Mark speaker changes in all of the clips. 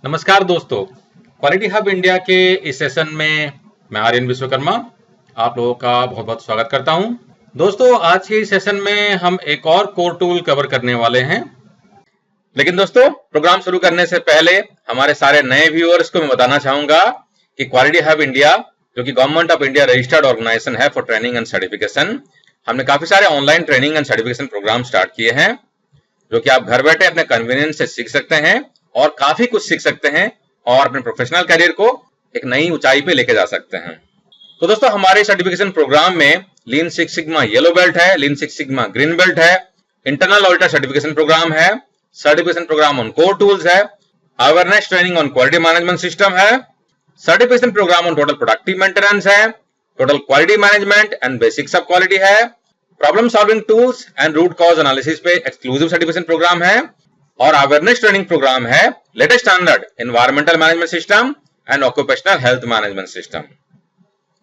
Speaker 1: नमस्कार दोस्तों, quality hub India के इस सेशन में मैं आर्यन विश्वकर्मा आप लोगों का बहुत बहुत स्वागत करता हूं। दोस्तों, आज के इस सेशन में हम एक और कोर टूल कवर करने वाले हैं। लेकिन दोस्तों, प्रोग्राम शुरू करने से पहले हमारे सारे नए व्यूअर्स को मैं बताना चाहूंगा कि क्वालिटी हब इंडिया, जो कि government of India registered organisation है फॉर ट्रेनिंग एंड सर्टिफिकेशन, हमने काफी सारे online training and certification program start किए हैं, जो कि आप घर बैठे अपने कन्वीनियंस से सीख सकते हैं और काफी कुछ सीख सकते हैं और अपने प्रोफेशनल करियर को एक नई ऊंचाई पे लेके जा सकते हैं। तो दोस्तों, हमारे सर्टिफिकेशन प्रोग्राम में lean six sigma yellow belt है, lean six sigma green belt है, इंटरनल ऑडिटर सर्टिफिकेशन प्रोग्राम है, certification programme on core tools है, awareness training on quality management system है, certification programme on total productive maintenance है, total quality management and basics of quality है, problem solving tools and root cause analysis पे exclusive certification programme है, और awareness training programme है latest standard environmental management system and occupational health management system.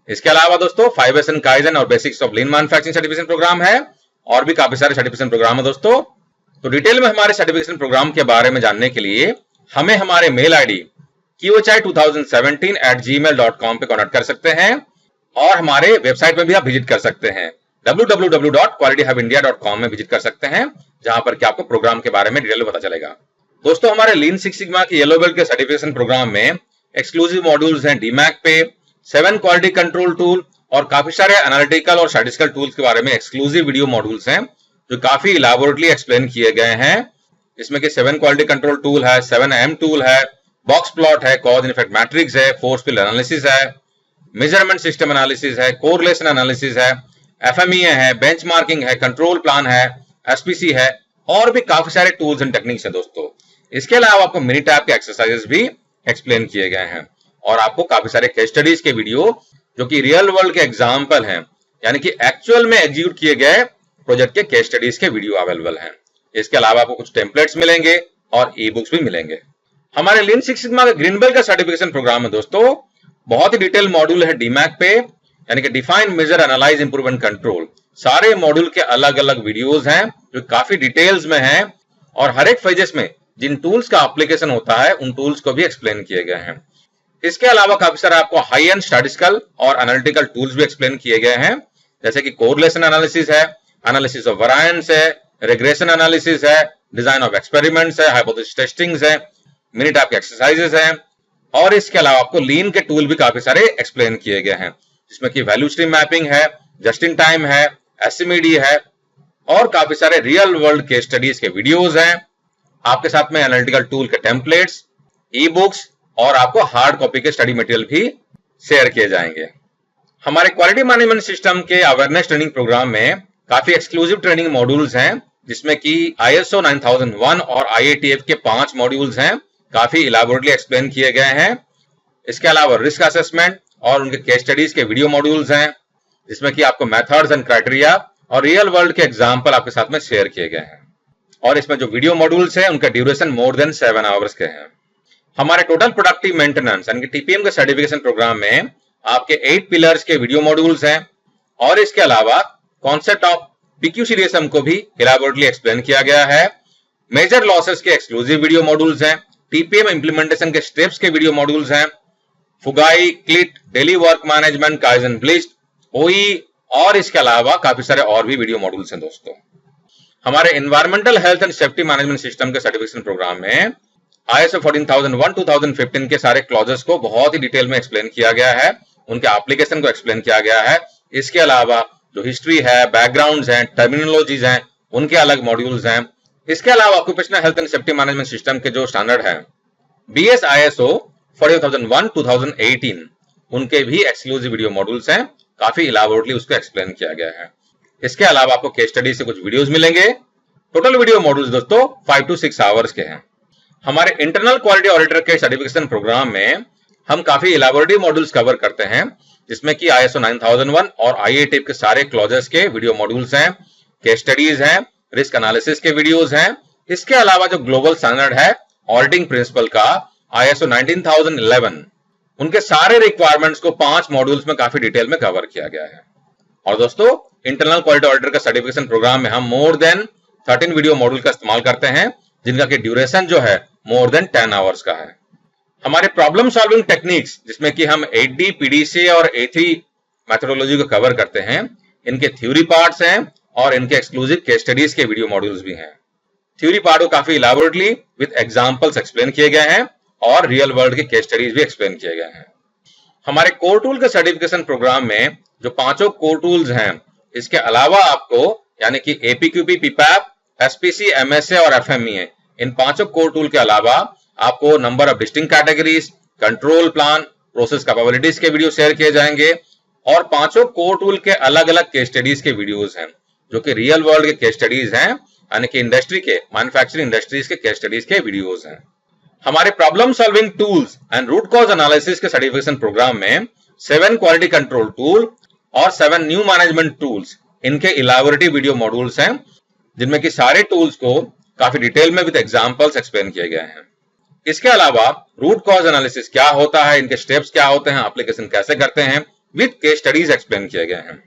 Speaker 1: इसके अलावा दोस्तों 5S kaizen और basics of lean manufacturing certification programme है और भी काफी सारे सर्टिफिकेशन प्रोग्राम है दोस्तों। तो डिटेल में हमारे सर्टिफिकेशन प्रोग्राम के बारे में जानने के लिए हमें हमारे मेल आईडी qohi2017@gmail.com पे कॉन्टेक्ट कर सकते हैं और हमारे वेबसाइट में भी आप विजिट कर सकते हैं www.qualityhubindia.com में विजिट कर सकते हैं, जहां पर कि आपको प्रोग्राम के बारे में डिटेल पता चलेगा। दोस्तों, हमारे लीन सिक्स सिग्मा के येलो बेल्ट के सर्टिफिकेशन प्रोग्राम में एक्सक्लूसिव मॉड्यूल्स हैं डीमैक पे, 7 क्वालिटी कंट्रोल टूल और काफी सारे एनालिटिकल और स्टैटिस्टिकल टूल्स के बारे में एक्सक्लूसिव वीडियो मॉड्यूल्स हैं जो काफी इलैबोरेटली एक्सप्लेन किए गए हैं, जिसमें कि 7 क्वालिटी कंट्रोल टूल है, 7M टूल है, बॉक्स प्लॉट है, कॉज एंड इफेक्ट मैट्रिक्स है, फोर्स फील्ड एनालिसिस है, मेजरमेंट सिस्टम एनालिसिस है, कोरिलेशन एनालिसिस है, FMEA है, बेंचमार्किंग है, कंट्रोल प्लान है, SPC है और भी काफी सारे टूल्स एंड टेक्निक्स हैं दोस्तों। इसके अलावा आपको मिनी टैब के एक्सरसाइजेस भी एक्सप्लेन किए गए हैं और आपको काफी सारे केस स्टडीज के वीडियो जो कि रियल वर्ल्ड के एग्जांपल हैं, यानी कि एक्चुअल में एग्जीक्यूट किए गए प्रोजेक्ट के केस स्टडीज के वीडियो अवेलेबल हैं। इसके अलावा आपको कुछ टेम्पलेट्स मिलेंगे और ई बुक्स भी मिलेंगे। हमारे लीन सिक्स सिग्मा का ग्रीन बेल्ट का सर्टिफिकेशन प्रोग्राम है दोस्तों, बहुत ही डिटेल मॉड्यूल है डीमैक पे, यानी कि define, measure, analyse, improve and control. सारे मॉड्यूल के अलग अलग वीडियोस हैं जो काफी डिटेल्स में हैं और हर एक फेजेस में जिन टूल्स का एप्लीकेशन होता है उन टूल्स को भी एक्सप्लेन किए गए हैं। इसके अलावा काफी सारे आपको हाई एंड स्टैटिस्टिकल और एनालिटिकल टूल्स भी एक्सप्लेन किए गए हैं, जैसे कि कोरिलेशन एनालिसिस है, एनालिसिस ऑफ वेरिएंस है, रिग्रेशन एनालिसिस है, डिजाइन ऑफ एक्सपेरिमेंट्स है, हाइपोथेसिस टेस्टिंग्स है, मिनी टैब के एक्सरसाइजेस हैं और इसके अलावा आपको लीन के टूल भी काफी सारे एक्सप्लेन किए गए हैं, जिसमें कि वैल्यू स्ट्रीम मैपिंग है, जस्ट इन टाइम है, एसएमईडी है और काफी सारे रियल वर्ल्ड केस स्टडीज के वीडियोस हैं। आपके साथ में एनालिटिकल टूल के टेम्पलेट्स, ई बुक्स और आपको हार्ड कॉपी के स्टडी मटेरियल भी शेयर किए जाएंगे। हमारे क्वालिटी मैनेजमेंट सिस्टम के अवेयरनेस ट्रेनिंग प्रोग्राम में काफी एक्सक्लूसिव ट्रेनिंग मॉड्यूल्स हैं, जिसमें कि ISO 9001 और IATF के 5 मॉड्यूल्स हैं, काफी इलैबोरेटली एक्सप्लेन किए गए हैं। इसके अलावा रिस्क असेसमेंट और उनके केस स्टडीज के वीडियो मॉड्यूल्स हैं, जिसमें कि आपको मेथड्स एंड क्राइटेरिया और रियल वर्ल्ड के एग्जांपल आपके साथ में शेयर किए गए हैं और इसमें जो वीडियो मॉड्यूल्स हैं उनका ड्यूरेशन मोर देन 7 आवर्स के हैं। हमारे टोटल प्रोडक्टिव मेंटेनेंस यानी कि TPM के सर्टिफिकेशन प्रोग्राम में आपके 8 पिलर्स के वीडियो मॉड्यूल्स हैं और इसके अलावा कॉन्सेप्ट ऑफ PQCDSM को भी इलैबोरेटली एक्सप्लेन किया गया है। मेजर लॉसेस के एक्सक्लूसिव वीडियो मॉड्यूल्स हैं, TPM इंप्लीमेंटेशन के स्टेप्स के वीडियो मॉड्यूल्स हैं, फुगाई, क्लिट, डेली वर्क मैनेजमेंट, काइजन, ब्लिस्ट, OE और इसके अलावा काफी सारे और भी वीडियो मॉड्यूल्स हैं दोस्तों। हमारे environmental health and safety management system के सर्टिफिकेशन प्रोग्राम में ISO 14001 2015 के सारे क्लॉजेस को बहुत ही डिटेल में एक्सप्लेन किया गया है, उनके एप्लीकेशन को एक्सप्लेन किया गया है। इसके अलावा जो हिस्ट्री है, बैकग्राउंड्स हैं, टर्मिनोलॉजीज हैं, उनके अलग मॉड्यूल्स हैं। इसके अलावा occupational health and safety management system के जो स्टैंडर्ड है BS ISO 45001 2018, उनके भी एक्सक्लूसिव वीडियो मॉड्यूल्स हैं, काफी इलैबोरेटली उसको एक्सप्लेन किया गया है। इसके अलावा आपको केस स्टडी से कुछ वीडियोस मिलेंगे। टोटल वीडियो मॉड्यूल्स दोस्तों 5 to 6 आवर्स के हैं। हमारे इंटरनल क्वालिटी ऑडिटर के सर्टिफिकेशन प्रोग्राम में हम काफी इलैबोरेटिव मॉड्यूल्स कवर करते हैं, जिसमें कि ISO 9001 और IATF के सारे क्लॉजेस के वीडियो मॉड्यूल्स हैं, केस स्टडीज हैं, रिस्क एनालिसिस के वीडियोस हैं। इसके अलावा जो ग्लोबल स्टैंडर्ड है ऑडिटिंग प्रिंसिपल का ISO 19011, उनके सारे रिक्वायरमेंट्स को 5 मॉड्यूल्स में काफी डिटेल में कवर किया गया है। और दोस्तों, इंटरनल क्वालिटी ऑडिटर का सर्टिफिकेशन प्रोग्राम में हम मोर देन 13 वीडियो मॉड्यूल का इस्तेमाल करते हैं, जिनका की ड्यूरेशन जो है मोर देन 10 आवर्स का है। हमारे प्रॉब्लम सॉल्विंग टेक्निक्स, जिसमें कि हम 8D, PDCA और A3 मेथोडोलॉजी को कवर करते हैं, इनके थ्योरी पार्ट्स हैं और इनके एक्सक्लूसिव केस स्टडीज के वीडियो मॉड्यूल्स भी हैं। थ्योरी पार्ट को काफी इलैबोरेटली विद एग्जांपल्स एक्सप्लेन किए गए हैं और रियल वर्ल्ड के केस स्टडीज भी एक्सप्लेन किए गए हैं। हमारे कोर टूल के सर्टिफिकेशन प्रोग्राम में जो 5 कोर टूल्स हैं, इसके अलावा आपको यानी कि APQP, PPAP, SPC, MSA और FMEA, इन 5 कोर टूल के अलावा आपको number of distinct categories, control plan, process capabilities के वीडियो शेयर किए जाएंगे और 5 कोर टूल के अलग अलग केस स्टडीज के वीडियोस हैं, जो कि रियल वर्ल्ड के केस स्टडीज हैं, यानी कि इंडस्ट्री के, मैन्युफैक्चरिंग इंडस्ट्रीज के केस स्टडीज के वीडियोस हैं। हमारे problem solving tools and root cause analysis के सर्टिफिकेशन प्रोग्राम में 7 क्वालिटी कंट्रोल टूल और 7 न्यू मैनेजमेंट टूल्स, इनके इलैबोरेटिव वीडियो मॉड्यूल्स हैं, जिनमें कि सारे टूल्स को काफी डिटेल में विद एग्जांपल्स एक्सप्लेन किए गए हैं। इसके अलावा रूट कॉज एनालिसिस क्या होता है, इनके स्टेप्स क्या होते हैं, एप्लीकेशन कैसे करते हैं, विद केस स्टडीज एक्सप्लेन किए गए हैं।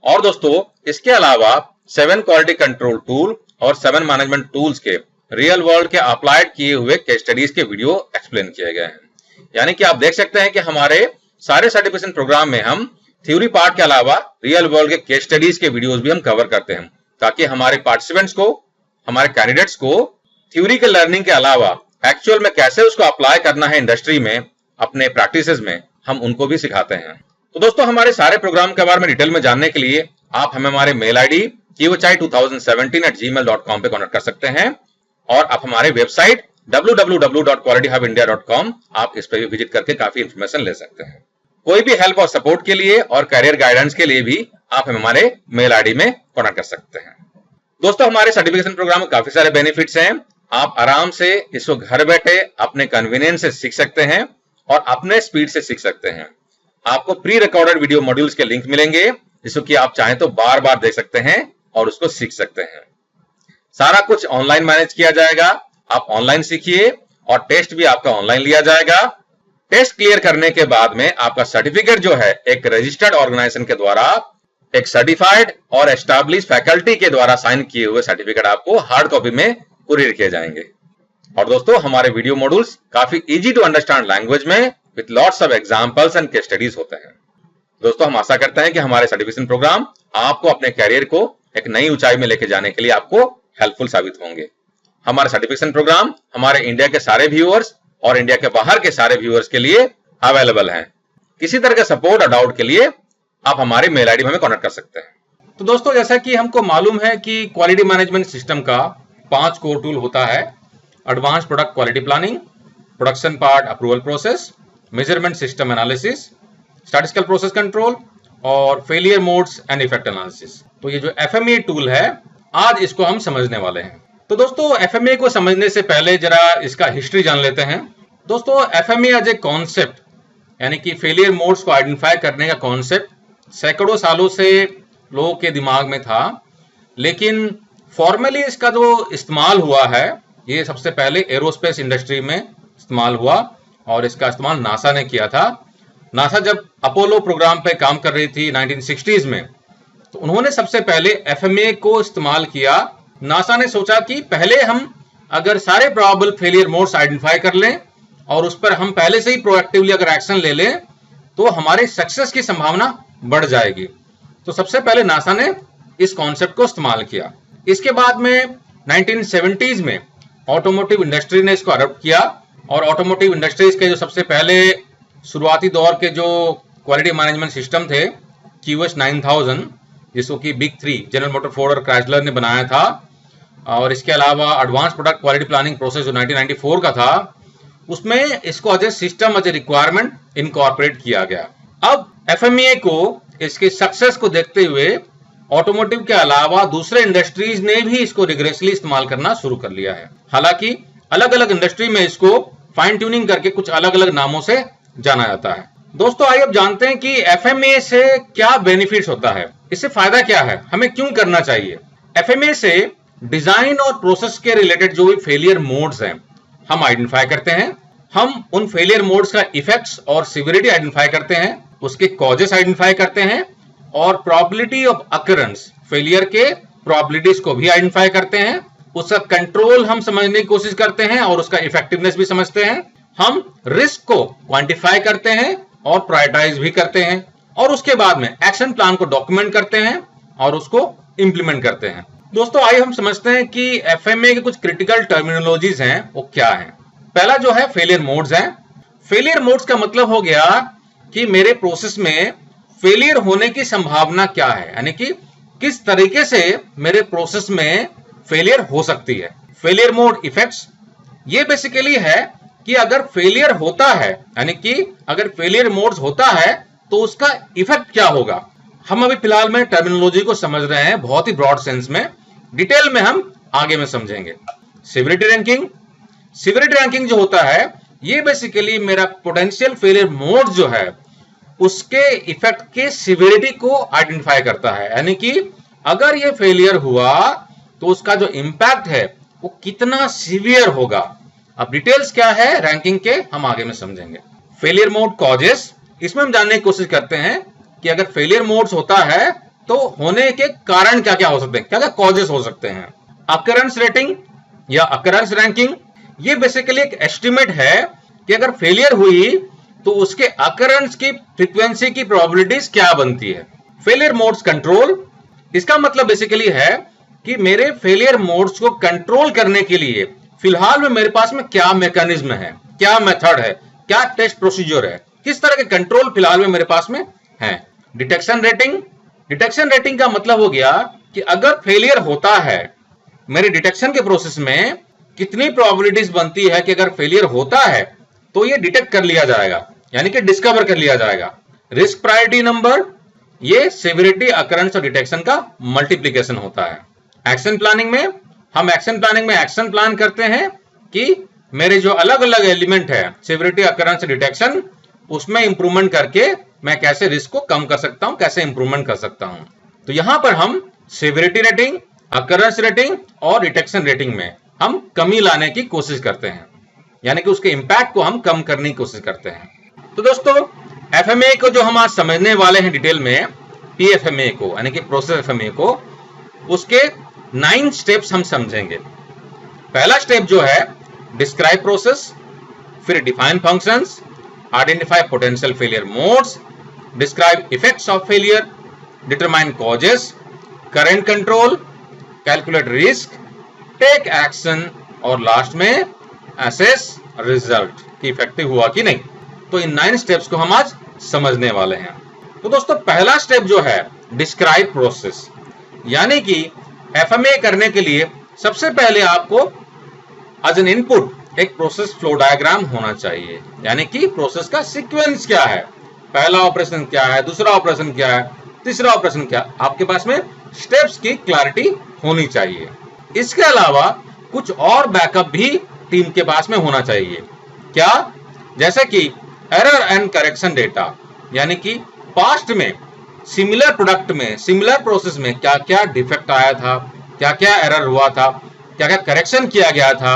Speaker 1: और दोस्तों, इसके अलावा 7 क्वालिटी कंट्रोल टूल और 7 मैनेजमेंट टूल्स के रियल वर्ल्ड के अप्लाइड किए हुए केस स्टडीज के वीडियो एक्सप्लेन किए गए हैं। यानी कि आप देख सकते हैं कि हमारे सारे सर्टिफिकेशन प्रोग्राम में हम थ्योरी पार्ट के अलावा रियल वर्ल्ड के केस स्टडीज के वीडियोस भी हम कवर करते हैं, ताकि हमारे पार्टिसिपेंट्स को, हमारे कैंडिडेट्स को थ्योरी के लर्निंग के अलावा एक्चुअल में कैसे उसको अप्लाई करना है इंडस्ट्री में, अपने प्रैक्टिसेस में, हम उनको भी सिखाते हैं। तो दोस्तों, हमारे सारे प्रोग्राम के बारे में डिटेल में जानने के लिए आप हमें हमारे मेल आईडी kiwochai2017@gmail.com पे कॉन्टेक्ट कर सकते हैं और आप हमारे वेबसाइट www.qualityhubindia.com आप इस पर भी विजिट करके काफी इंफॉर्मेशन ले सकते हैं। कोई भी हेल्प और सपोर्ट के लिए और करियर गाइडेंस के लिए भी आप हमारे मेल आईडी में कॉन्टेक्ट कर सकते हैं। दोस्तों, हमारे सर्टिफिकेशन प्रोग्राम में काफी सारे बेनिफिट्स हैं। आप आराम से इसको घर बैठे अपने कन्वीनियंस से सीख सकते हैं और अपने स्पीड से सीख सकते हैं। आपको प्री रिकॉर्डेड वीडियो मॉड्यूल्स के लिंक मिलेंगे, जिसको कि आप चाहें तो बार बार देख सकते हैं और उसको सीख सकते हैं। सारा कुछ ऑनलाइन मैनेज किया जाएगा, आप ऑनलाइन सीखिए और टेस्ट भी आपका ऑनलाइन लिया जाएगा। टेस्ट क्लियर करने के बाद में आपका सर्टिफिकेट जो है एक रजिस्टर्ड ऑर्गेनाइजेशन के द्वारा, एक सर्टिफाइड और एस्टैब्लिश फैकल्टी के द्वारा साइन किए हुए सर्टिफिकेट आपको हार्ड कॉपी में कुरियर किए जाएंगे। और दोस्तों, हमारे वीडियो मॉड्यूल्स काफी इजी टू अंडरस्टैंड लैंग्वेज में with lots of examples and case studies होते हैं। दोस्तों, हम आशा करते हैं कि हमारे सर्टिफिकेशन प्रोग्राम आपको अपने कैरियर को एक नई ऊंचाई में लेके जाने के लिए आपको हेल्पफुल साबित होंगे। हमारे सर्टिफिकेशन प्रोग्राम हमारे इंडिया के सारे व्यूअर्स और इंडिया के बाहर के सारे व्यूअर्स के लिए अवेलेबल हैं। किसी तरह का सपोर्ट और डाउट के लिए आप हमारे मेल आईडी में हमें कॉन्टेक्ट कर सकते हैं। तो दोस्तों, जैसा कि हमको मालूम है कि क्वालिटी मैनेजमेंट सिस्टम का 5 कोर टूल होता है: advance product quality planning, production part approval process, measurement system analysis, statistical process control और failure modes and effect analysis. तो ये जो FMEA टूल है, आज इसको हम समझने वाले हैं। तो दोस्तों, FMEA को समझने से पहले जरा इसका हिस्ट्री जान लेते हैं। दोस्तों, FMEA एज ए कॉन्सेप्ट, यानी कि फेलियर मोड्स को आइडेंटिफाई करने का कॉन्सेप्ट सैकड़ों सालों से लोगों के दिमाग में था, लेकिन फॉर्मली इसका जो इस्तेमाल हुआ है, ये सबसे पहले एरोस्पेस इंडस्ट्री में इस्तेमाल हुआ और इसका इस्तेमाल नासा ने किया था। नासा जब अपोलो प्रोग्राम पे काम कर रही थी 1960s में, तो उन्होंने सबसे पहले FMEA को इस्तेमाल किया। नासा ने सोचा कि पहले हम अगर सारे प्रोबेबल फेलियर मोड्स आइडेंटिफाई कर लें और उस पर हम पहले से ही प्रोएक्टिवली अगर एक्शन ले लें, तो हमारे सक्सेस की संभावना बढ़ जाएगी। तो सबसे पहले नासा ने इस कॉन्सेप्ट को इस्तेमाल किया। इसके बाद में 1970s में ऑटोमोटिव इंडस्ट्री ने इसको अडॉप्ट किया और ऑटोमोटिव इंडस्ट्रीज के जो सबसे पहले शुरुआती दौर के जो क्वालिटी मैनेजमेंट सिस्टम थे, QS 9000, जिसको कि बिग 3 जनरल मोटर, फोर्ड और क्राइसलर ने बनाया था, और इसके अलावा advance product quality planning process जो 1994 का था, उसमें इसको as a system, as a requirement incorporate किया गया। अब FMEA को, इसके सक्सेस को देखते हुए ऑटोमोटिव के अलावा दूसरे इंडस्ट्रीज ने भी इसको रिग्रेसली इस्तेमाल करना शुरू कर लिया है। हालांकि अलग अलग इंडस्ट्री में इसको फाइन ट्यूनिंग करके कुछ अलग अलग नामों से जाना जाता है। दोस्तों, आइए अब जानते हैं कि FMEA से क्या बेनिफिट्स होता है, इससे फायदा क्या है, हमें क्यों करना चाहिए। FMEA से डिजाइन और प्रोसेस के रिलेटेड जो भी फेलियर मोड्स हैं, हम आइडेंटिफाई करते हैं। हम उन फेलियर मोड्स का इफेक्ट्स और सिवियरिटी आइडेंटिफाई करते हैं, उसके कॉजेस आइडेंटिफाई करते हैं और प्रोबेबिलिटी ऑफ अकरेंस, फेलियर के प्रोबेबिलिटीज को भी आइडेंटिफाई करते हैं। उसका कंट्रोल हम समझने की कोशिश करते हैं और उसका इफेक्टिवनेस भी समझते हैं। हम रिस्क को क्वांटिफाई करते हैं और प्रायोरिटाइज भी करते हैं, और उसके बाद में एक्शन प्लान को डॉक्यूमेंट करते हैं और उसको इंप्लीमेंट करते हैं। दोस्तों आइए हम समझते हैं कि एफएमए के कुछ क्रिटिकल टर्मिनोलॉजीज हैं वो क्या हैं। पहला जो है फेलियर मोड्स है। फेलियर मोड्स का मतलब हो गया कि मेरे प्रोसेस में फेलियर होने की संभावना क्या है, यानी कि किस तरीके से मेरे प्रोसेस में फेलियर हो सकती है। फेलियर मोड इफेक्ट्स, ये बेसिकली है कि अगर फेलियर होता है, यानी कि अगर फेलियर मोड्स होता है तो उसका इफेक्ट क्या होगा। हम अभी फिलहाल में टर्मिनोलॉजी को समझ रहे हैं बहुत ही ब्रॉड सेंस में, डिटेल में हम आगे में समझेंगे। सिविरिटी रैंकिंग, सिविरिटी रैंकिंग जो होता है ये बेसिकली मेरा पोटेंशियल फेलियर मोड जो है उसके इफेक्ट के सिविरिटी को आइडेंटिफाई करता है, यानी कि अगर ये फेलियर हुआ तो उसका जो इंपैक्ट है वो कितना सीवियर होगा। अब डिटेल्स क्या है रैंकिंग के हम आगे में समझेंगे। फेलियर मोड कॉजेस, इसमें हम जानने की कोशिश करते हैं कि अगर फेलियर मोड्स होता है तो होने के कारण क्या क्या हो सकते हैं, क्या क्या कॉजेस हो सकते हैं। अकरेंस रेटिंग या अकरेंस रैंकिंग, ये बेसिकली एक एस्टिमेट है कि अगर फेलियर हुई तो उसके अकरेंस की फ्रीक्वेंसी की प्रोबेबिलिटीज क्या बनती है। फेलियर मोड्स कंट्रोल, इसका मतलब बेसिकली है कि मेरे फेलियर मोड्स को कंट्रोल करने के लिए फिलहाल में मेरे पास में क्या मैकेनिज्म है, क्या मेथड है, क्या टेस्ट प्रोसीजर है, किस तरह के कंट्रोल फिलहाल में मेरे पास में है। डिटेक्शन रेटिंग, डिटेक्शन रेटिंग का मतलब हो गया कि अगर फेलियर होता है मेरे डिटेक्शन के प्रोसेस में कितनी प्रोबेबिलिटीज बनती है कि अगर फेलियर होता है तो ये डिटेक्ट कर लिया जाएगा, यानी कि डिस्कवर कर लिया जाएगा। रिस्क प्रायोरिटी नंबर, ये सिविरिटी अकरेंस और डिटेक्शन का मल्टीप्लिकेशन होता है। एक्शन प्लानिंग में हम एक्शन प्लान करते हैं कि मेरे जो अलग अलग एलिमेंट है सिविरिटी अकरेंस डिटेक्शन, उसमें इंप्रूवमेंट करके मैं कैसे रिस्क को कम कर सकता हूं, कैसे इंप्रूवमेंट कर सकता हूं। तो यहां पर हम सिविरिटी रेटिंग, अकरेंस रेटिंग और डिटेक्शन रेटिंग में हम कमी लाने की कोशिश करते हैं, यानी कि उसके इंपैक्ट को हम कम करने की कोशिश करते हैं। तो दोस्तों एफएमए को जो हम आज समझने वाले हैं डिटेल में, पीएफएमए को यानी कि प्रोसेस एफएमए को, उसके 9 स्टेप्स हम समझेंगे। पहला स्टेप जो है डिस्क्राइब प्रोसेस, फिर define functions, identify potential failure modes, describe effects of failure, determine causes, current control, calculate risk, take action और लास्ट में असेस रिजल्ट कि इफेक्टिव हुआ कि नहीं। तो इन 9 स्टेप्स को हम आज समझने वाले हैं। तो दोस्तों पहला स्टेप जो है डिस्क्राइब प्रोसेस, यानी कि एफएमए करने के लिए सबसे पहले आपको एज एन इनपुट एक प्रोसेस फ्लो डायग्राम होना चाहिए, यानी कि प्रोसेस का सीक्वेंस क्या है, पहला ऑपरेशन क्या है, दूसरा ऑपरेशन क्या है, तीसरा ऑपरेशन क्या है, आपके पास में स्टेप्स की क्लैरिटी होनी चाहिए। इसके अलावा कुछ और बैकअप भी टीम के पास में होना चाहिए। क्या? जैसे कि एरर एंड करेक्शन डेटा, यानी कि पास्ट में सिमिलर प्रोडक्ट में, सिमिलर प्रोसेस में क्या क्या डिफेक्ट आया था, क्या क्या एरर हुआ था, क्या क्या करेक्शन किया गया था,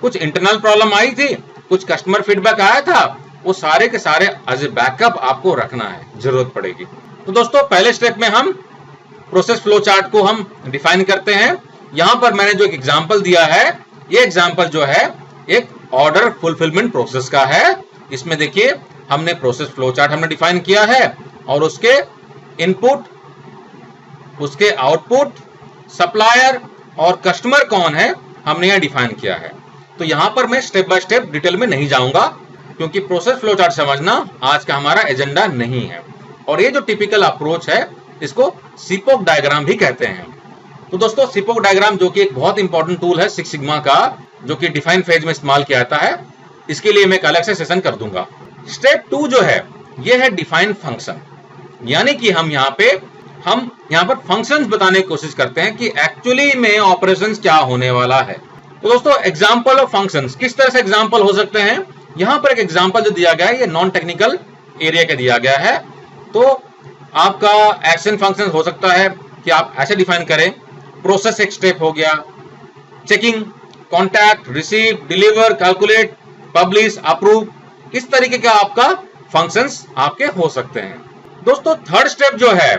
Speaker 1: कुछ इंटरनल प्रॉब्लम आई थी, कुछ कस्टमर फीडबैक आया था, वो सारे के सारे एज ए बैकअप आपको रखना है, जरूरत पड़ेगी। तो दोस्तों पहले स्टेप में हम प्रोसेस फ्लो चार्ट को हम डिफाइन करते हैं। यहां पर मैंने जो एक एग्जांपल दिया है, ये एग्जांपल जो है एक ऑर्डर फुलफिलमेंट प्रोसेस का है। इसमें देखिए हमने प्रोसेस फ्लो चार्ट हमने डिफाइन किया है और उसके इनपुट, उसके आउटपुट, सप्लायर और कस्टमर कौन है हमने यहां डिफाइन किया है। तो यहां पर मैं स्टेप बाय स्टेप डिटेल में नहीं जाऊंगा, क्योंकि प्रोसेस फ्लो चार्ट समझना आज का हमारा एजेंडा नहीं है। और ये जो टिपिकल अप्रोच है इसको सिपोक डायग्राम भी कहते हैं। तो दोस्तों सिपोक डायग्राम जो कि एक बहुत इंपॉर्टेंट टूल है सिक्स सिग्मा का, जो कि डिफाइन फेज में इस्तेमाल किया जाता है, इसके लिए मैं एक अलग से सेशन कर दूंगा। स्टेप 2 जो है ये है डिफाइन फंक्शन, यानी कि हम यहाँ पर फंक्शंस बताने की कोशिश करते हैं कि एक्चुअली में ऑपरेशंस क्या होने वाला है। तो दोस्तों एग्जांपल ऑफ फंक्शंस किस तरह से एग्जांपल हो सकते हैं, यहाँ पर एक एग्जांपल जो दिया गया है ये नॉन टेक्निकल एरिया का दिया गया है। तो आपका एक्शन फंक्शन हो सकता है कि आप ऐसे डिफाइन करें, प्रोसेस एक स्टेप हो गया, checking, contact, receive, deliver, calculate, publish, approve, इस तरीके का आपका फंक्शंस आपके हो सकते हैं। दोस्तों थर्ड स्टेप जो है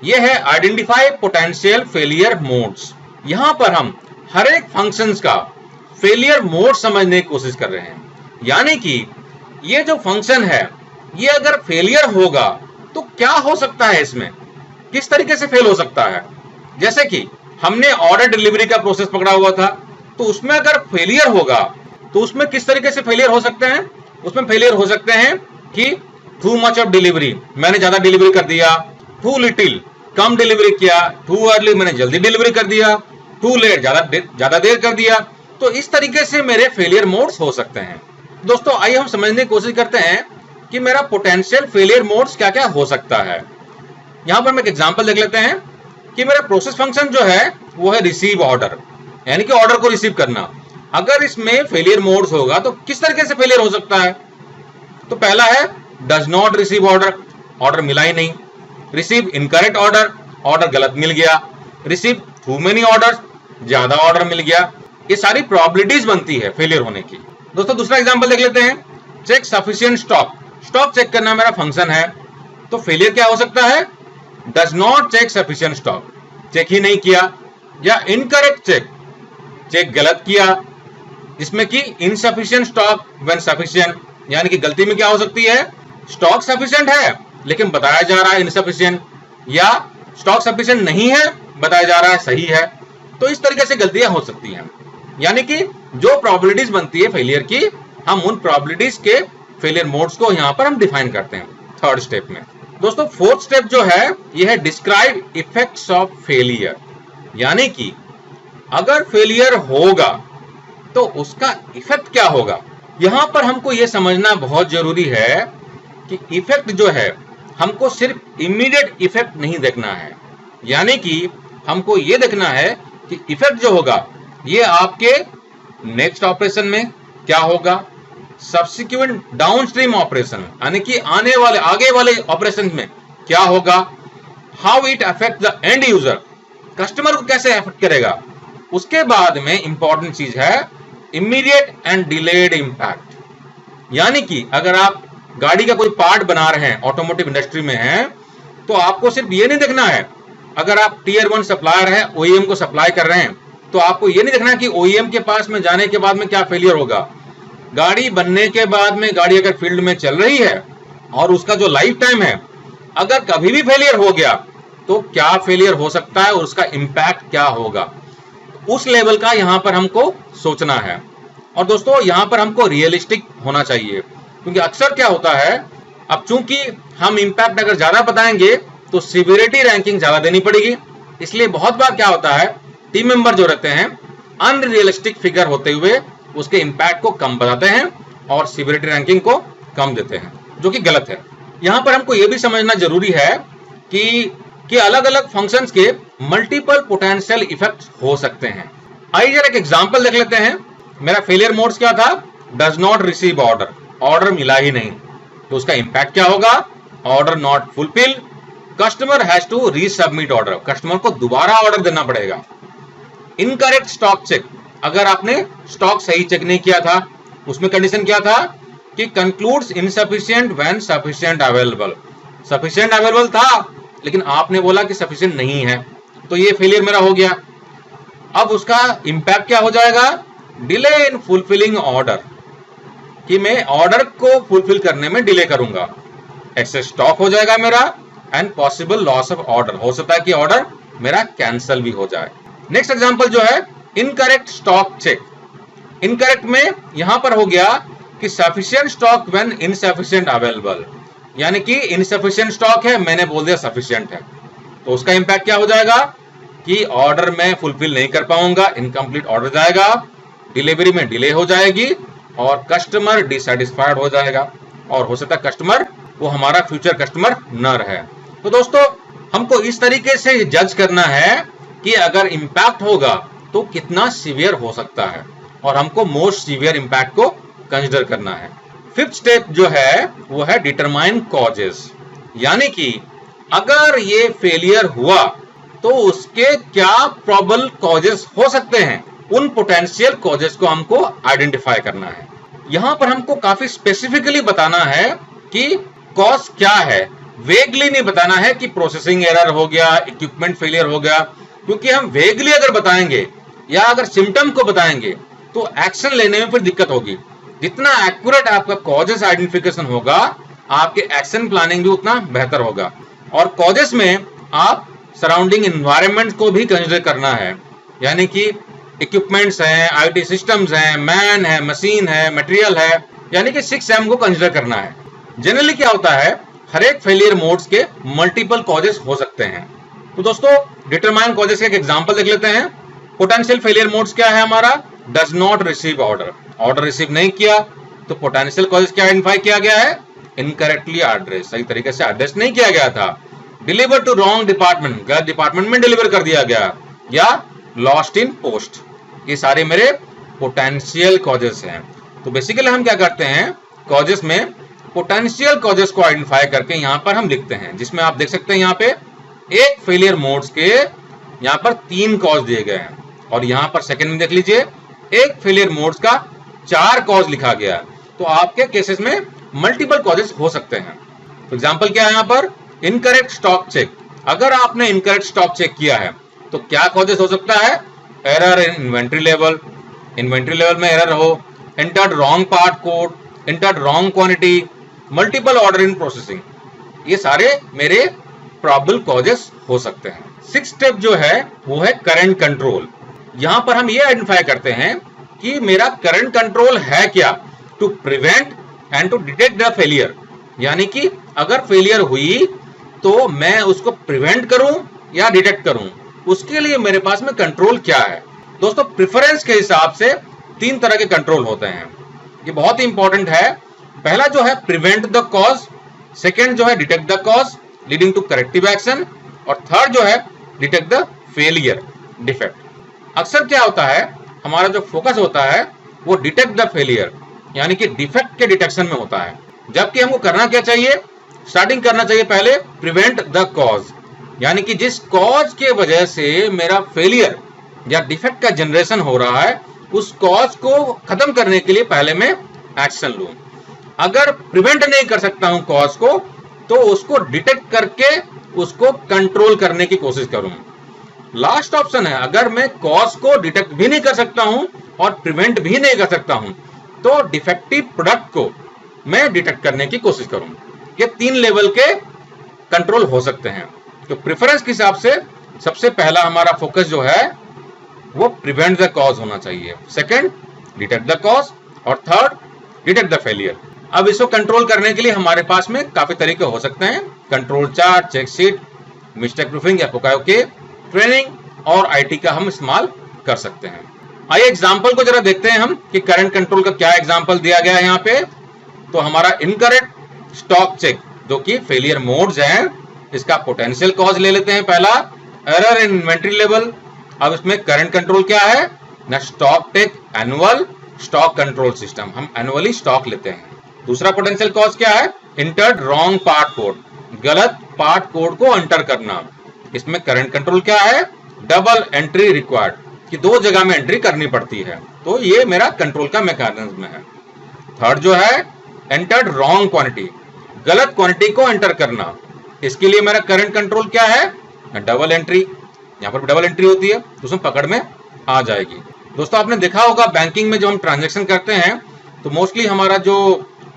Speaker 1: ये है आइडेंटिफाई पोटेंशियल फेलियर मोड्स। यहां पर हम हर एक फंक्शंस का फेलियर मोड समझने की कोशिश कर रहे हैं, यानी कि ये जो फंक्शन है ये अगर फेलियर होगा तो क्या हो सकता है, इसमें किस तरीके से फेल हो सकता है। जैसे कि हमने ऑर्डर डिलीवरी का प्रोसेस पकड़ा हुआ था, तो उसमें अगर फेलियर होगा तो उसमें किस तरीके से फेलियर हो सकते हैं। उसमें फेलियर हो सकते हैं कि टू मच ऑफ डिलीवरी, मैंने ज्यादा डिलीवरी कर दिया, टू लिटिल, कम डिलीवरी किया, टू अर्ली, मैंने जल्दी डिलीवरी कर दिया, टू लेट, ज्यादा देर कर दिया। तो इस तरीके से मेरे फेलियर मोड्स हो सकते हैं। दोस्तों आइए हम समझने की कोशिश करते हैं कि मेरा पोटेंशियल फेलियर मोड्स क्या क्या हो सकता है। यहां पर हम एक एग्जांपल देख लेते हैं कि मेरा प्रोसेस फंक्शन जो है वो है रिसीव ऑर्डर, यानी कि ऑर्डर को रिसीव करना। अगर इसमें फेलियर मोड्स होगा तो किस तरीके से फेलियर हो सकता है। तो पहला है does not receive order, order मिला ही नहीं। रिसीव इनकरेक्ट ऑर्डर, ऑर्डर गलत मिल गया। रिसीव टू मेनी ऑर्डर, ज्यादा ऑर्डर मिल गया। ये सारी प्रोबेबिलिटीज बनती है फेलियर होने की। दोस्तों दूसरा एग्जांपल देख लेते हैं, check sufficient stock, stock check करना मेरा फंक्शन है। तो फेलियर क्या हो सकता है, does not check sufficient stock, check ही नहीं किया। या इनकरेक्ट चेक, चेक गलत किया, जिसमें कि इनसफिशिएंट स्टॉक व्हेन सफिशिएंट, यानी कि गलती में क्या हो सकती है, स्टॉक सफिशिएंट है लेकिन बताया जा रहा है इनसफिशिएंट, या स्टॉक सफिशिएंट नहीं है बताया जा रहा है सही है। तो इस तरीके से गलतियां हो सकती हैं। यानी कि जो प्रोबेबिलिटीज बनती है फेलियर की, हम उन प्रोबेबिलिटीज के फेलियर मोड्स को यहां पर हम डिफाइन करते हैं थर्ड स्टेप में। दोस्तों फोर्थ स्टेप जो है यह है डिस्क्राइब इफेक्ट्स ऑफ फेलियर, यानी कि अगर फेलियर होगा तो उसका इफेक्ट क्या होगा। यहां पर हमको यह समझना बहुत जरूरी है कि इफेक्ट जो है हमको सिर्फ इमीडिएट इफेक्ट नहीं देखना है, यानी कि हमको यह देखना है कि इफेक्ट जो होगा ये आपके नेक्स्ट ऑपरेशन में क्या होगा, सब्सिक्वेंट डाउनस्ट्रीम ऑपरेशन यानी कि आगे वाले ऑपरेशन में क्या होगा, how it affect the end user, customer को कैसे अफेक्ट करेगा। उसके बाद में इंपॉर्टेंट चीज है इमीडिएट एंड डिलेड इंपैक्ट, यानी कि अगर आप गाड़ी का कोई पार्ट बना रहे हैं, ऑटोमोटिव इंडस्ट्री में हैं, तो आपको सिर्फ ये नहीं देखना है, अगर आप टियर 1 सप्लायर हैं, ओईएम को सप्लाई कर रहे हैं, तो आपको ये नहीं देखना कि ओईएम के पास में जाने के बाद में क्या फेलियर होगा। गाड़ी बनने के बाद में गाड़ी अगर फील्ड में चल रही है और उसका जो लाइफ टाइम है, अगर कभी भी फेलियर हो गया तो क्या फेलियर हो सकता है और उसका इंपैक्ट क्या होगा, उस लेवल का यहां पर हमको सोचना है। और दोस्तों यहां पर हमको रियलिस्टिक होना चाहिए, क्योंकि अक्सर क्या होता है, अब चूंकि हम इंपैक्ट अगर ज्यादा बताएंगे तो सिवियरिटी रैंकिंग ज्यादा देनी पड़ेगी, इसलिए बहुत बार क्या होता है टीम मेंबर जो रहते हैं अनरियलिस्टिक फिगर होते हुए उसके इंपैक्ट को कम बताते हैं और सिवियरिटी रैंकिंग को कम देते हैं, जो कि गलत है। यहां पर हमको यह भी समझना जरूरी है कि अलग अलग फंक्शंस के मल्टीपल पोटेंशियल इफेक्ट्स हो सकते हैं। आइए जरा एक एग्जांपल देख लेते हैं। मेरा फेलियर मोड्स क्या था, does not receive order, order मिला ही नहीं, तो उसका इंपैक्ट क्या होगा, order not fulfil, customer has to resubmit order, customer को दोबारा ऑर्डर देना पड़ेगा। इनकरेक्ट स्टॉक चेक, अगर आपने स्टॉक सही चेक नहीं किया था, उसमें कंडीशन क्या था कि concludes insufficient when sufficient available, sufficient available था लेकिन आपने बोला कि सफिशिएंट नहीं है, तो ये फेलियर मेरा हो गया। अब उसका इंपैक्ट क्या हो जाएगा, डिले इन फुलफिलिंग ऑर्डर, कि मैं ऑर्डर को फुलफिल करने में डिले करूंगा, एक्सेस स्टॉक हो जाएगा मेरा, and possible loss of order, हो सकता है कि ऑर्डर मेरा कैंसिल भी हो जाए। नेक्स्ट एग्जांपल जो है इनकरेक्ट स्टॉक चेक, इनकरेक्ट में यहां पर हो गया कि sufficient stock when insufficient available, यानी कि इनसफिशिएंट स्टॉक है, मैंने बोल दिया सफिशिएंट है, तो उसका इंपैक्ट क्या हो जाएगा कि ऑर्डर मैं फुलफिल नहीं कर पाऊंगा, इनकम्प्लीट ऑर्डर जाएगा, डिलीवरी में डिले हो जाएगी और कस्टमर डिसैटिस्फाइड हो जाएगा, और हो सकता है कस्टमर वो हमारा फ्यूचर कस्टमर न रहे। तो दोस्तों हमको इस तरीके से जज करना है कि अगर इंपैक्ट होगा तो कितना सीवियर हो सकता है, और हमको मोस्ट सीवियर इंपैक्ट को कंसीडर करना है। फिफ्थ स्टेप जो है वो है डिटरमाइन कॉजेस, यानी कि अगर ये फेलियर हुआ तो उसके क्या प्रॉबल कॉजेस हो सकते हैं, उन पोटेंशियल कॉजेस को हमको आइडेंटिफाई करना है। यहां पर हमको काफी स्पेसिफिकली बताना है कि कॉज क्या है, वेगली नहीं बताना है कि प्रोसेसिंग एरर हो गया, इक्विपमेंट फेलियर हो गया, क्योंकि हम वेगली अगर बताएंगे या अगर सिम्टम को बताएंगे तो एक्शन लेने में फिर दिक्कत होगी। जितना एक्यूरेट आपका कॉजेस आइडेंटिफिकेशन होगा, आपके एक्शन प्लानिंग भी उतना बेहतर होगा। और कॉजेस में आप सराउंडिंग एनवायरनमेंट को भी कंसीडर करना है, यानी कि इक्विपमेंट्स हैं, आईटी सिस्टम्स हैं, मैन है, मशीन है, मटेरियल है, यानी कि 6M को कंसीडर करना है। जनरली क्या होता है, हर एक फेलियर मोड्स के मल्टीपल कॉजेस हो सकते हैं। तो दोस्तों डिटरमाइन कॉजेस का एक एग्जांपल देख लेते हैं। पोटेंशियल फेलियर मोड्स क्या है हमारा, does not receive order, order receive नहीं किया, तो पोटेंशियल कॉजेस क्या आइडेंटिफाई किया गया है, इनकरेक्टली एड्रेस, सही तरीके से एड्रेस नहीं किया गया था, डिलीवर टू रॉन्ग डिपार्टमेंट, गलत डिपार्टमेंट में डिलीवर कर दिया गया, या लॉस्ट इन पोस्ट, ये सारे मेरे पोटेंशियल कॉजेस हैं। तो बेसिकली हम क्या करते हैं, कॉजेस में पोटेंशियल कॉजेस को आइडेंटिफाई करके यहां पर हम लिखते हैं, जिसमें आप देख सकते हैं यहां पे एक फेलियर मोड्स के यहां पर 3 कॉज दिए गए हैं, और यहां पर सेकंड में देख लीजिए एक फेलियर मोड्स का 4 कॉज लिखा गया। तो आपके केसेस में मल्टीपल कॉजेस हो सकते हैं। तो एग्जांपल क्या है यहां पर, इनकरेक्ट स्टॉक चेक, अगर आपने इनकरेक्ट स्टॉक चेक किया है तो क्या कॉजेस हो सकता है, error in inventory level, inventory level में एरर हो, entered wrong part code, entered wrong quantity, multiple order in processing, ये सारे मेरे प्रॉबल कॉजेस हो सकते हैं। 6th स्टेप जो है वो है करंट कंट्रोल। यहां पर हम ये आइडेंटिफाई करते हैं कि मेरा करंट कंट्रोल है क्या, to prevent and to detect the failure, यानी कि अगर फेलियर हुई तो मैं उसको प्रिवेंट करूं या डिटेक्ट करूं, उसके लिए मेरे पास में कंट्रोल क्या है। दोस्तों प्रेफरेंस के हिसाब से 3 तरह के कंट्रोल होते हैं, ये बहुत ही इंपॉर्टेंट है। पहला जो है प्रिवेंट द कॉज, सेकेंड जो है detect the cause leading to corrective action, और थर्ड जो है डिटेक्ट द फेलियर डिफेक्ट। अक्सर क्या होता है, हमारा जो फोकस होता है वो डिटेक्ट द फेलियर यानी कि डिफेक्ट के डिटेक्शन में होता है, जबकि हमको करना क्या चाहिए, स्टार्टिंग करना चाहिए पहले प्रिवेंट द कॉज, यानी कि जिस कॉज के वजह से मेरा फेलियर या डिफेक्ट का जनरेशन हो रहा है, उस कॉज को खत्म करने के लिए पहले मैं एक्शन लूं। अगर प्रिवेंट नहीं कर सकता हूं कॉज को, तो उसको डिटेक्ट करके उसको कंट्रोल करने की कोशिश करूं। लास्ट ऑप्शन है, अगर मैं कॉज को डिटेक्ट भी नहीं कर सकता हूं और प्रिवेंट भी नहीं कर सकता हूं, तो डिफेक्टिव प्रोडक्ट को मैं डिटेक्ट करने की कोशिश करूं। ये 3 लेवल के कंट्रोल हो सकते हैं। तो प्रेफरेंस के हिसाब से सबसे पहला हमारा फोकस जो है वो प्रिवेंट द कॉज होना चाहिए, सेकंड डिटेक्ट द कॉज, और थर्ड डिटेक्ट द फेलियर। अब इसको कंट्रोल करने के लिए हमारे पास में काफी तरीके हो सकते हैं, control chart, check sheet, mistake proofing या पोकायोके, ट्रेनिंग और आईटी का हम इस्तेमाल कर सकते हैं। आइए एग्जांपल को जरा देखते हैं हम कि करंट कंट्रोल का क्या एग्जांपल दिया गया है यहाँ पे। तो हमारा इनकरेक्ट स्टॉक चेक जो कि फेलियर मोड्स हैं, इसका पोटेंशियल कॉज ले लेते हैं पहला, एरर इन इन्वेंट्री लेवल। अब इसमें करंट कंट्रोल क्या है, ना stock take annual stock control system, हम एनुअली स्टॉक लेते हैं। दूसरा पोटेंशियल कॉज क्या है, इंटर्ड रॉन्ग पार्ट कोड, गलत पार्ट कोड को एंटर करना। इसमें करंट कंट्रोल क्या है, डबल एंट्री रिक्वायर्ड, कि 2 जगह में एंट्री करनी पड़ती है, तो ये मेरा कंट्रोल का मैकेनिज्म है। थर्ड जो है एंटर्ड रॉन्ग क्वांटिटी, गलत क्वांटिटी को एंटर करना, इसके लिए मेरा करंट कंट्रोल क्या है, डबल एंट्री। यहाँ पर डबल एंट्री होती है तो उसमें पकड़ में आ जाएगी। दोस्तों आपने देखा होगा बैंकिंग में जब हम ट्रांजैक्शन करते हैं तो मोस्टली हमारा जो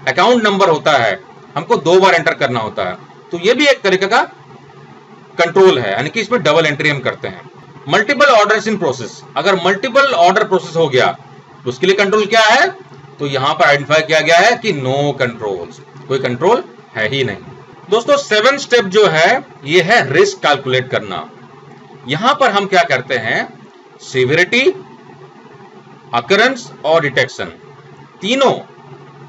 Speaker 1: अकाउंट नंबर होता है हमको 2 बार एंटर करना होता है, तो ये भी एक तरीके का कंट्रोल है, यानी कि इसमें डबल एंट्री हम करते हैं। मल्टीपल ऑर्डर्स इन प्रोसेस, अगर मल्टीपल ऑर्डर प्रोसेस हो गया तो उसके लिए कंट्रोल क्या है, तो यहां पर आइडेंटिफाई किया गया है कि नो कंट्रोल्स, कोई कंट्रोल है ही नहीं। दोस्तों 7th स्टेप जो है ये है रिस्क कैलकुलेट करना। यहां पर हम क्या करते हैं, सीवियरिटी, अकरेंस और डिटेक्शन तीनों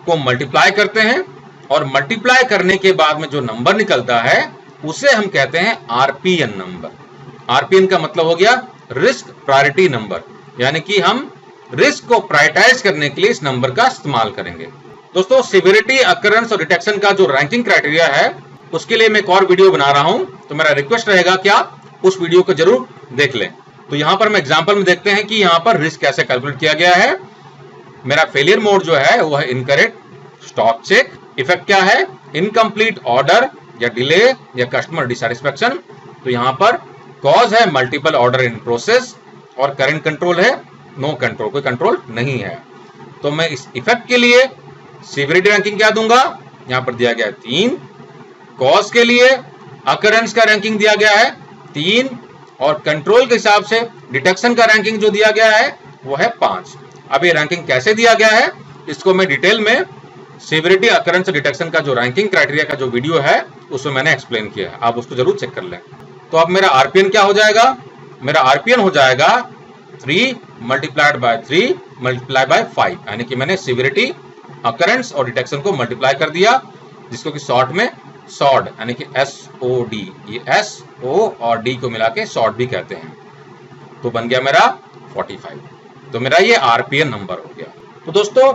Speaker 1: को मल्टीप्लाई करते हैं, और मल्टीप्लाई करने के बाद में जो नंबर निकलता है उसे हम कहते हैं आरपीएन नंबर। आरपीएन का मतलब हो गया रिस्क प्रायोरिटी नंबर, यानी कि हम रिस्क को प्रायोरिटाइज करने के लिए इस नंबर का इस्तेमाल करेंगे। दोस्तों सीवियरिटी, अकरेंस और डिटेक्शन का जो रैंकिंग क्राइटेरिया है उसके लिए मैं एक और वीडियो बना रहा हूं, तो मेरा रिक्वेस्ट रहेगा कि आप उस वीडियो को जरूर देख लें। तो यहां पर हम एग्जांपल में देखते हैं कि यहां पर रिस्क कैसे कैलकुलेट किया गया है। मेरा फेलियर मोड जो है वो है इनकरेक्ट स्टॉक चेक, इफेक्ट क्या है, इनकम्प्लीट ऑर्डर या डिले या कस्टमर डिसैटिस्फैक्शन। तो यहां पर कॉज है मल्टीपल ऑर्डर इन प्रोसेस, और करंट कंट्रोल है नो कंट्रोल, कोई कंट्रोल नहीं है। तो मैं इस इफेक्ट के लिए सीवियरिटी रैंकिंग क्या दूंगा, यहां पर दिया गया है 3, कॉज के लिए अकरेंस का रैंकिंग दिया गया है 3, और कंट्रोल के हिसाब से डिटेक्शन का रैंकिंग जो दिया गया है वो है 5। अब ये रैंकिंग कैसे दिया गया है इसको मैं डिटेल में सीवियरिटी अकरेंस और डिटेक्शन का जो रैंकिंग क्राइटेरिया का जो वीडियो है उसमें मैंने एक्सप्लेन किया है, आप उसको जरूर चेक कर लें। तो अब मेरा आरपीएन क्या हो जाएगा, मेरा आरपीएन हो जाएगा 3 मल्टीप्लाइड बाय 3 मल्टीप्लाई बाय 5, यानी कि मैंने सीवियरिटी अकरेंस और डिटेक्शन को मल्टीप्लाई कर दिया, जिसको कि शॉर्ट में सॉड यानी कि SOD, ये S O और D को मिला के सॉड भी कहते हैं। तो बन गया मेरा 45, तो मेरा ये आरपीएन नंबर हो गया। तो दोस्तों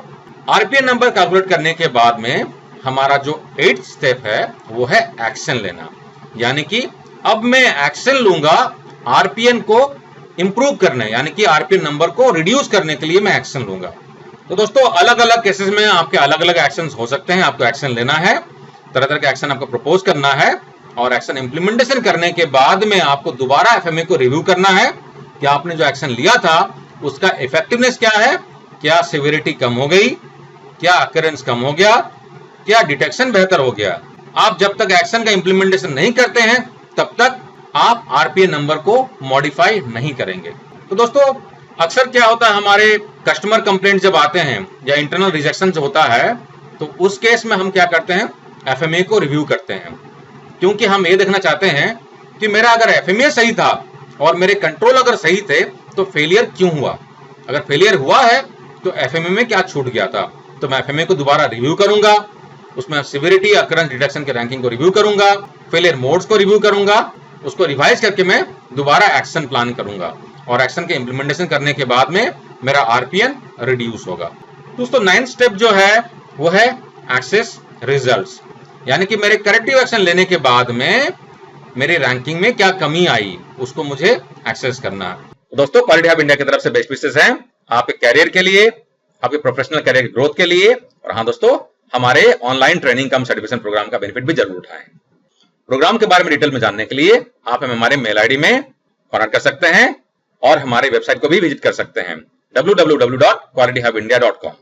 Speaker 1: आरपीएन नंबर कैलकुलेट करने के बाद में हमारा जो 8th स्टेप है वो है एक्शन लेना, यानी कि अब मैं एक्शन लूंगा आरपीएन को इंप्रूव करने, यानी कि आरपीएन नंबर को रिड्यूस करने के लिए मैं एक्शन लूंगा। तो दोस्तों अलग अलग केसेस में आपके अलग अलग एक्शन हो सकते हैं, आपको एक्शन लेना है, तरह तरह के एक्शन आपको प्रपोज करना है, और एक्शन इंप्लीमेंटेशन करने के बाद में आपको दोबारा एफएमए को रिव्यू करना है कि आपने जो एक्शन लिया था उसका इफेक्टिवनेस क्या है, क्या सीवियरिटी कम हो गई, क्या अकरेंस कम हो गया, क्या डिटेक्शन बेहतर हो गया। आप जब तक एक्शन का इंप्लीमेंटेशन नहीं करते हैं तब तक आप आरपीएन नंबर को मॉडिफाई नहीं करेंगे। तो दोस्तों अक्सर क्या होता है, हमारे कस्टमर कंप्लेंट जब आते हैं या इंटरनल रिजेक्शन जो होता है तो उस केस में हम क्या करते हैं, एफएमए को रिव्यू करते हैं, क्योंकि हम ये देखना चाहते हैं कि मेरा अगर एफएमए सही था और मेरे कंट्रोल अगर सही थे तो फेलियर क्यों हुआ, अगर फेलियर हुआ है तो एफएमए में क्या छूट गया था। तो मैं एफएमए को दोबारा रिव्यू करूंगा, उसमें सीवियरिटी अकरेंस डिटेक्शन के रैंकिंग को रिव्यू करूंगा, फेलियर मोड्स को रिव्यू करूंगा, उसको रिवाइज करके मैं दोबारा एक्शन प्लान करूंगा, और एक्शन के इंप्लीमेंटेशन करने के बाद में मेरा आरपीएन रिड्यूस होगा। दोस्तों 9th स्टेप जो है वो है एक्सेस रिजल्ट्स, यानी कि मेरे करेक्टिव एक्शन लेने के बाद में मेरी रैंकिंग में क्या कमी आई उसको मुझे एक्सेस करना है। दोस्तों क्वालिटी हब इंडिया की तरफ से बेस्ट विशेस हैं आपके कैरियर के लिए, आपके प्रोफेशनल कैरियर ग्रोथ के लिए, और हाँ दोस्तों हमारे ऑनलाइन ट्रेनिंग कम सर्टिफिकेशन प्रोग्राम का बेनिफिट भी जरूर उठाएं। प्रोग्राम के बारे में डिटेल में जानने के लिए आप हमें हमारे मेल आईडी में कॉन्टैक्ट कर सकते हैं और हमारे वेबसाइट को भी विजिट कर सकते हैं www.qualityhubindia.com।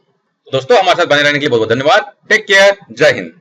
Speaker 1: दोस्तों हमारे साथ बने रहने के लिए बहुत बहुत धन्यवाद। टेक केयर, जय हिंद।